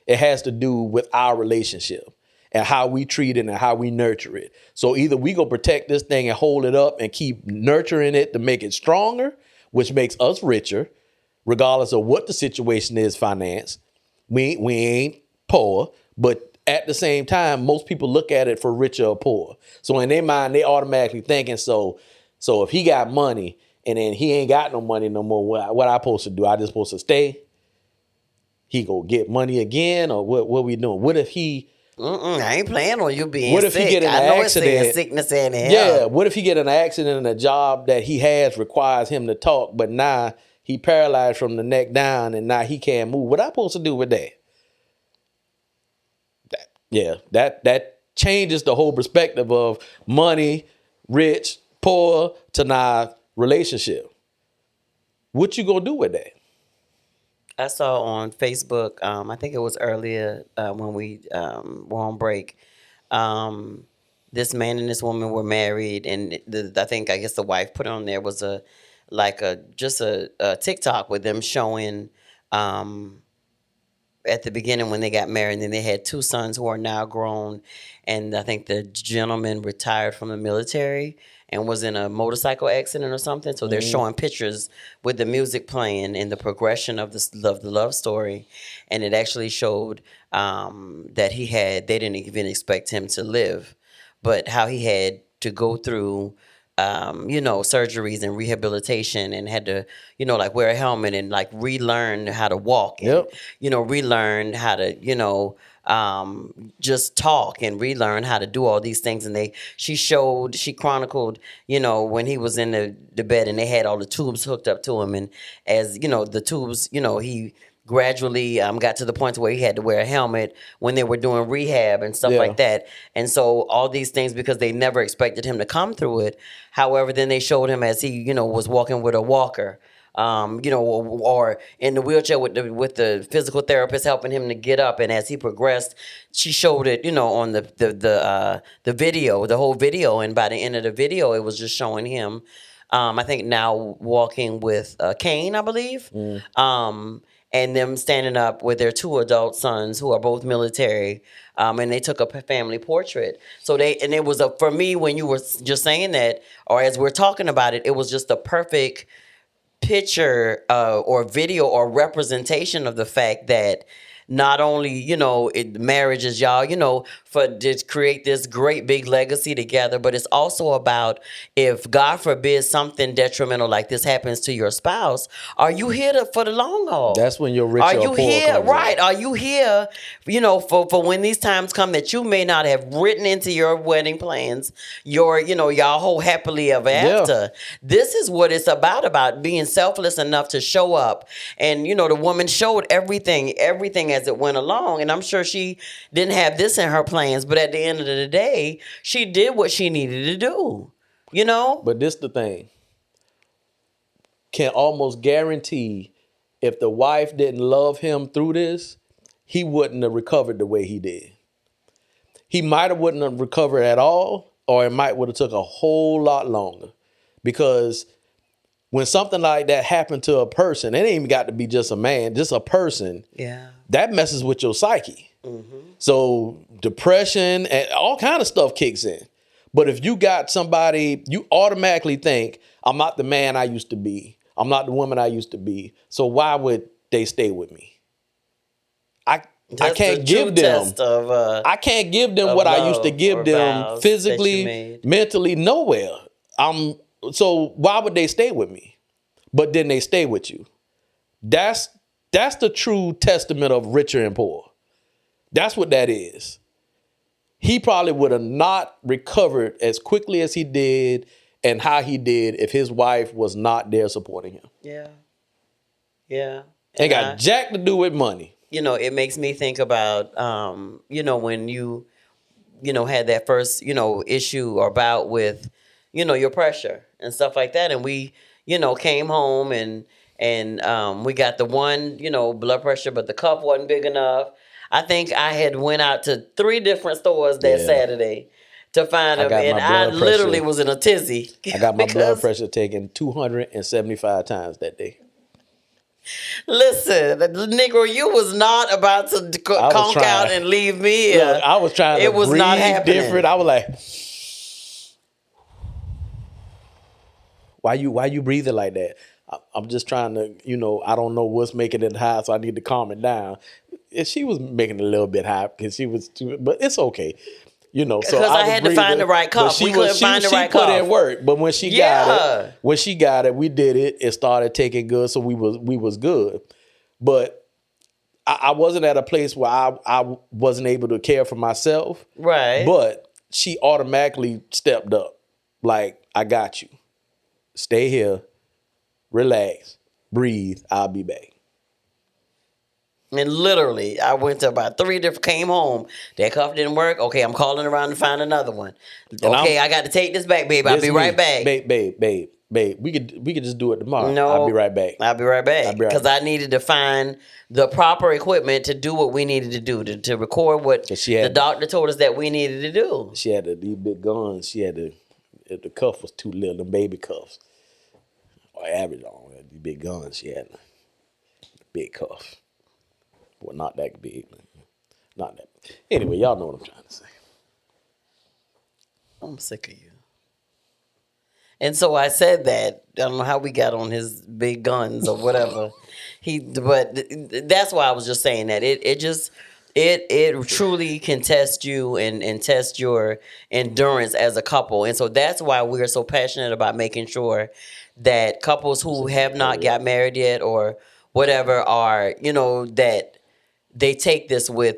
It has to do with our relationship and how we treat it and how we nurture it. So either we go protect this thing and hold it up and keep nurturing it to make it stronger, which makes us richer, regardless of what the situation is, finance. We ain't poor, but at the same time, most people look at it for richer or poor. So in their mind, they automatically thinking, so if he got money and then he ain't got no money no more, what I supposed to do? I just supposed to stay? He go get money again, or what we doing? What if he? I ain't planning on you being What if sick. he get in I an know accident? It's saying sickness and health. Yeah. What if he get in an accident and a job that he has requires him to talk, but now he paralyzed from the neck down and now he can't move? What I supposed to do with that? That changes the whole perspective of money, rich, poor to now relationship. What you gonna do with that? I saw on Facebook, I think it was earlier when we were on break, this man and this woman were married, and I guess the wife put on there was a TikTok with them showing at the beginning when they got married, and then they had two sons who are now grown, and I think the gentleman retired from the military and was in a motorcycle accident or something. So they're showing pictures with the music playing and the progression of the love story, and it actually showed that they didn't even expect him to live, but how he had to go through surgeries and rehabilitation, and had to, like wear a helmet and like relearn how to walk and, relearn how to, just talk and relearn how to do all these things. And she chronicled, when he was in the bed and they had all the tubes hooked up to him. And as, the tubes, he gradually got to the point where he had to wear a helmet when they were doing rehab and stuff like that. And so all these things, because they never expected him to come through it. However, then they showed him as he, was walking with a walker, or in the wheelchair with the physical therapist helping him to get up. And as he progressed, she showed it, on the video, the whole video. And by the end of the video, it was just showing him, I think now walking with a cane, I believe. and them standing up with their 2 adult sons who are both military, and they took a family portrait. So it was for me, when you were just saying that, or as we're talking about it, it was just a perfect picture or video or representation of the fact that not only, marriage is y'all, for to create this great big legacy together, but it's also about, if God forbid something detrimental like this happens to your spouse, are you here for the long haul? That's when your rich are or you poor here, comes right? in. Are you here, for when these times come that you may not have written into your wedding plans, y'all whole happily ever after. This is what it's about being selfless enough to show up. And, the woman showed everything as it went along. And I'm sure she didn't have this in her plans, but at the end of the day, she did what she needed to do, But this the thing. Can almost guarantee if the wife didn't love him through this, he wouldn't have recovered the way he did. He might have wouldn't have recovered at all, or it might would have took a whole lot longer. Because when something like that happened to a person, it ain't even got to be just a man, just a person. Yeah. That messes with your psyche. Mm-hmm. So depression and all kind of stuff kicks in. But if you got somebody, you automatically think, I'm not the man I used to be. I'm not the woman I used to be. So why would they stay with me? I can't give them. I can't give them what I used to give them physically, mentally, nowhere. So why would they stay with me? But then they stay with you. That's the true testament of richer and poor. That's what that is. He probably would have not recovered as quickly as he did and how he did if his wife was not there supporting him. Yeah. Yeah. It got jack to do with money. It makes me think about, when you, had that first, issue or bout with, your pressure and stuff like that. And we, came home and we got the one, blood pressure, but the cup wasn't big enough. I think I had went out to 3 different stores that Saturday to find them, and I literally was in a tizzy. I got my blood pressure taken 275 times that day. Listen, Negro, you was not about to conk out and leave me. Look, I was trying to it was breathe not happening. Different. I was like, why you breathing like that? I'm just trying to, I don't know what's making it high, so I need to calm it down. And she was making it a little bit high because she was too, but it's okay. So because I had to find the right cup. We couldn't find the right cup. She put in work, but when she got it, we did it. It started taking good, so we was good. But I wasn't at a place where I wasn't able to care for myself. Right. But she automatically stepped up. Like, I got you. Stay here. Relax. Breathe. I'll be back. And literally, I went to about 3 different, came home. That cuff didn't work. Okay, I'm calling around to find another one. Okay, I got to take this back, babe. I'll be right back. Babe. We could just do it tomorrow. No, I'll be right back. Because I needed to find the proper equipment to do what we needed to do, to record what the doctor told us that we needed to do. She had these big guns. She had the cuff was too little, the baby cuffs. Or average on these big guns. She had big cuff. Well, not that big. Not that. Anyway, y'all know what I'm trying to say. I'm sick of you. And so I said that. I don't know how we got on his big guns or whatever. But that's why I was just saying that. It truly can test you and test your endurance as a couple. And so that's why we're so passionate about making sure that couples who have not got married yet or whatever are, that they take this they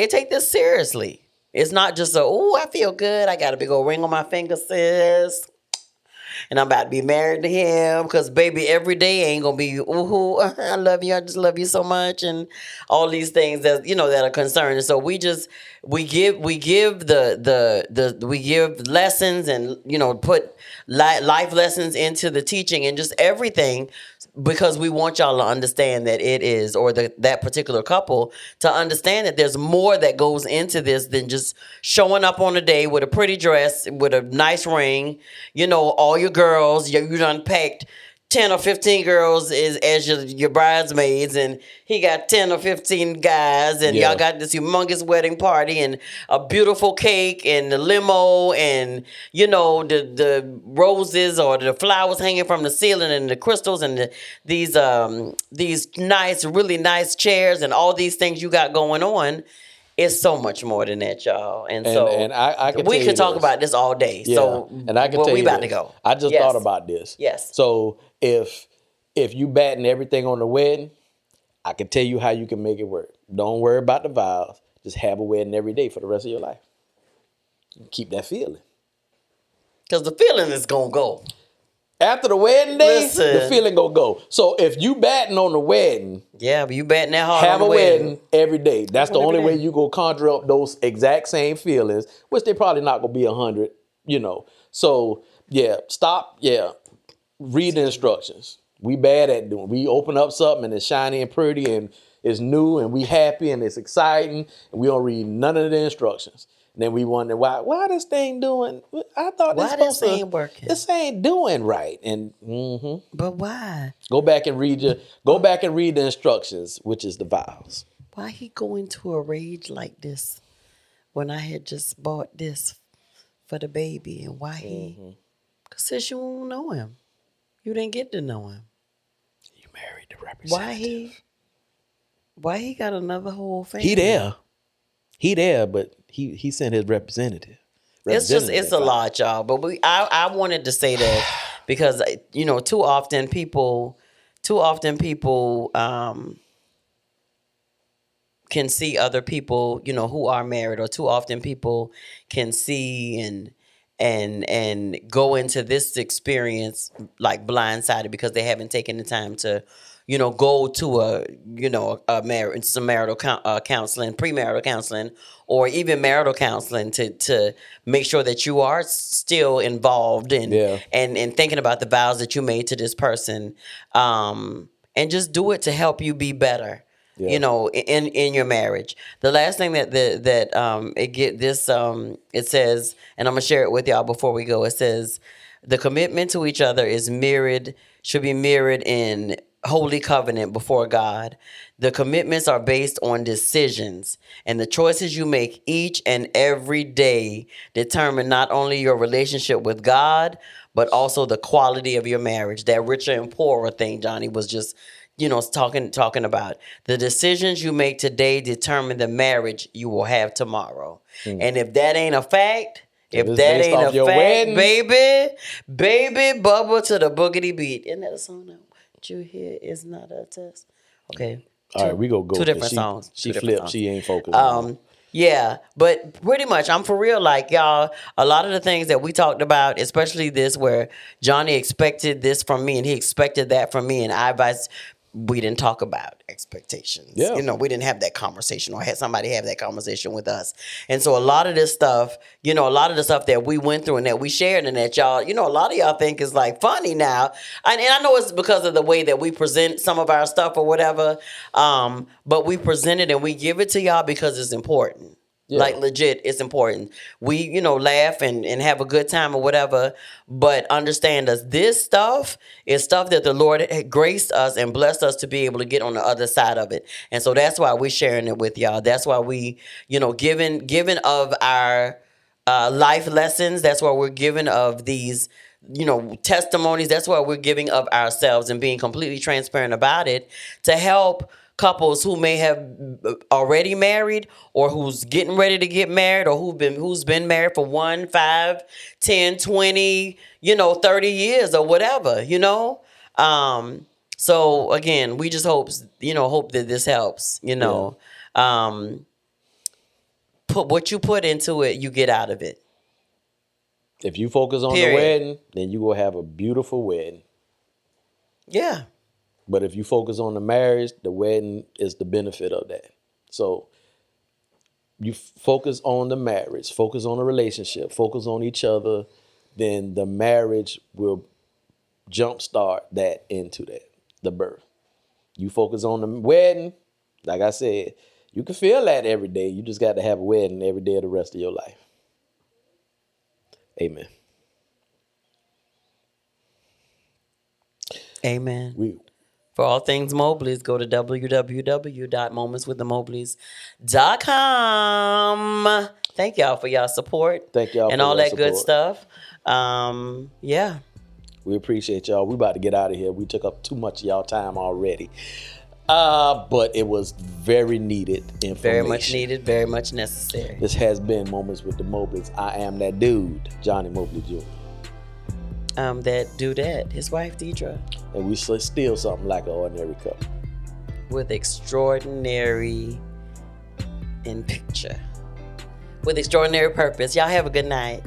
take this seriously. It's not just I feel good. I got a big old ring on my finger, sis. And I'm about to be married to him because, baby, every day ain't going to be, I love you. I just love you so much. And all these things that, that are concerned. And so we give lessons and, put life lessons into the teaching and just everything because we want y'all to understand that it is, or that particular couple to understand that there's more that goes into this than just showing up on a day with a pretty dress, with a nice ring, all your girls, you done packed 10 or 15 girls as your bridesmaids, and he got 10 or 15 guys, and y'all got this humongous wedding party and a beautiful cake and the limo and, the roses or the flowers hanging from the ceiling and the crystals and these nice, really nice chairs and all these things you got going on. It's so much more than that, y'all. And so I can we tell could you talk this. about this all day. Yeah. So And I can tell we you about this. to go. I just thought about this. Yes. So if you batting everything on the wedding, I can tell you how you can make it work. Don't worry about the vows. Just have a wedding every day for the rest of your life. Keep that feeling. Because the feeling is going to go. After the wedding day, Listen. the feeling gonna go. So if you batting on the wedding, yeah, but you batting that hard have on a the wedding every day. That's the only every way day. you gonna conjure up those exact same feelings, which they probably not gonna be 100. So stop. Read the instructions. We bad at doing. We open up something and it's shiny and pretty and it's new and we happy and it's exciting and we don't read none of the instructions. And then we wonder why this thing doing. I thought Why this ain't working? This ain't doing right. And But why? go back and read the instructions, which is the vows. Why he go into a rage like this when I had just bought this for the baby? And why he? Because since you don't know him, you didn't get to know him. You married the representative. Why he got another whole family? He there, but he sent his representative. It's a lot, y'all. But I wanted to say that because too often people can see other people who are married, or too often people can see and go into this experience like blindsided because they haven't taken the time to go to some marital counseling, premarital counseling, or even marital counseling to make sure that you are still involved and thinking about the vows that you made to this person, and just do it to help you be better. In your marriage. The last thing that it says, and I'm gonna share it with y'all before we go. It says the commitment to each other should be mirrored in holy covenant before God. The commitments are based on decisions, and the choices you make each and every day determine not only your relationship with God, but also the quality of your marriage. That richer and poorer thing Johnny was just talking about. The decisions you make today determine the marriage you will have tomorrow. And if that ain't a fact, wedding, baby, bubble to the boogity beat. Isn't that a song now? What you hear is not a test. Okay. All right, we go. Two different songs. She flipped. She ain't focused on yeah, but pretty much, I'm for real. Like, y'all, a lot of the things that we talked about, especially this where Johnny expected this from me and he expected that from me, and I advised. We didn't talk about expectations. Yeah. We didn't have that conversation or had somebody have that conversation with us. And so a lot of this stuff, a lot of the stuff that we went through and that we shared and that y'all, a lot of y'all think is like funny now. And I know it's because of the way that we present some of our stuff or whatever. But we present it and we give it to y'all because it's important. Yeah. Like legit, it's important. We, laugh and have a good time or whatever, but understand us. This stuff is stuff that the Lord had graced us and blessed us to be able to get on the other side of it. And so that's why we're sharing it with y'all. That's why we, giving of our life lessons. That's why we're giving of these, testimonies. That's why we're giving of ourselves and being completely transparent about it to help couples who may have already married or who's getting ready to get married or who's been married for 1, 5, 10, 20, 30 years or whatever, So again, we just hope that this helps, Put what you put into it, you get out of it. If you focus on the wedding, then you will have a beautiful wedding. Yeah. But if you focus on the marriage, the wedding is the benefit of that. So you focus on the marriage, focus on the relationship, focus on each other, then the marriage will jumpstart that into that, the birth. You focus on the wedding, like I said, you can feel that every day. You just got to have a wedding every day of the rest of your life. Amen. Amen. For all things Mobleys, go to www.momentswiththemobleys.com. Thank y'all for y'all support. Thank y'all and for all your that good support. stuff. Yeah. We appreciate y'all. We about to get out of here. We took up too much of y'all time already. But it was very needed information. Very much needed, very much necessary. This has been Moments with the Mobleys. I am that dude, Johnny Mobley Jr. That dudette, his wife Deirdra. And we still something like an ordinary couple. With extraordinary in picture. With extraordinary purpose. Y'all have a good night.